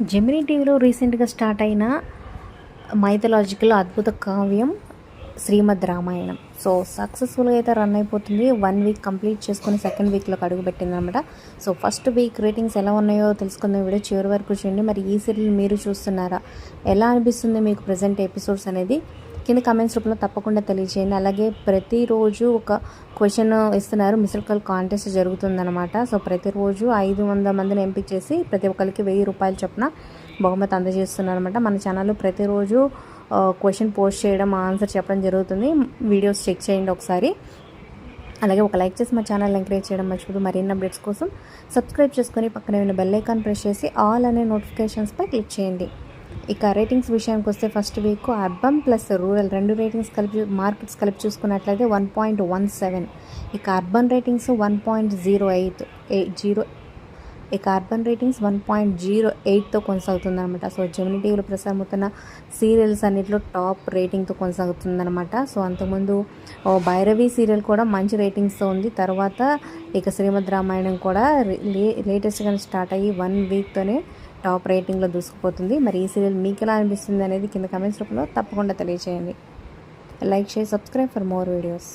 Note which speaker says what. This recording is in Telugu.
Speaker 1: జెమినీ టీవీలో రీసెంట్గా స్టార్ట్ అయిన మైథలాజికల్ అద్భుత కావ్యం శ్రీమద్ రామాయణం. సో సక్సెస్ఫుల్గా అయితే రన్ అయిపోతుంది. 1 వీక్ కంప్లీట్ చేసుకొని సెకండ్ వీక్లోకి అడుగుపెట్టింది అనమాట. సో ఫస్ట్ వీక్ రేటింగ్స్ ఎలా ఉన్నాయో తెలుసుకుందాం. వీడియో చివరి వరకు చూడండి. మరి ఈ సీరియల్ మీరు చూస్తున్నారా, ఎలా అనిపిస్తుంది మీకు ప్రజెంట్ ఎపిసోడ్స్ అనేది కింద కమెంట్స్ రూపంలో తప్పకుండా తెలియజేయండి. అలాగే ప్రతిరోజు ఒక క్వశ్చన్ ఇస్తున్నారు, మిస్డ్ కాల్ కాంటెస్ట్ జరుగుతుందన్నమాట. సో ప్రతిరోజు 500 మందిని ఎంపిక చేసి ప్రతి ఒక్కరికి 1000 రూపాయలు చొప్పున బహుమతి అందజేస్తున్నారు అనమాట. మన ఛానల్లో ప్రతిరోజు క్వశ్చన్ పోస్ట్ చేయడం, ఆన్సర్ చెప్పడం జరుగుతుంది. వీడియోస్ చెక్ చేయండి ఒకసారి. అలాగే ఒక లైక్ చేసి మా ఛానల్ ఎంకరేజ్ చేయడం మర్చిపోదు. మరిన్ని అప్డేట్స్ కోసం సబ్స్క్రైబ్ చేసుకొని పక్కనే ఉన్న బెల్ ఐకాన్ ప్రెస్ చేసి ఆల్ అనే నోటిఫికేషన్స్పై క్లిక్ చేయండి. ఇక రేటింగ్స్ విషయానికి వస్తే first week urban plus rural 2 ratings కలిపి మార్కెట్స్ కలిపి చూసుకున్నట్లయితే 1.17. ఇక అర్బన్ రేటింగ్స్ 1.08. ఇక అర్బన్ రేటింగ్స్ 1.08తో కొనసాగుతుందన్నమాట. సో జెమినీ టీవీలో ప్రసారమవుతున్న సీరియల్స్ అన్నింటిలో టాప్ రేటింగ్తో కొనసాగుతుందన్నమాట. సో అంతకుముందు భైరవి సీరియల్ కూడా మంచి రేటింగ్స్తో ఉంది. తర్వాత ఇక శ్రీమద్ రామాయణం కూడా లేటెస్ట్గా స్టార్ట్ అయ్యి 1 వీక్తోనే టాప్ రేటింగ్లో దూసుకుపోతుంది. మరి ఈ సీరియల్ మీకు ఎలా అనిపిస్తుంది అనేది కింద కమెంట్స్ రూపంలో తప్పకుండా తెలియజేయండి. Like share subscribe for more videos.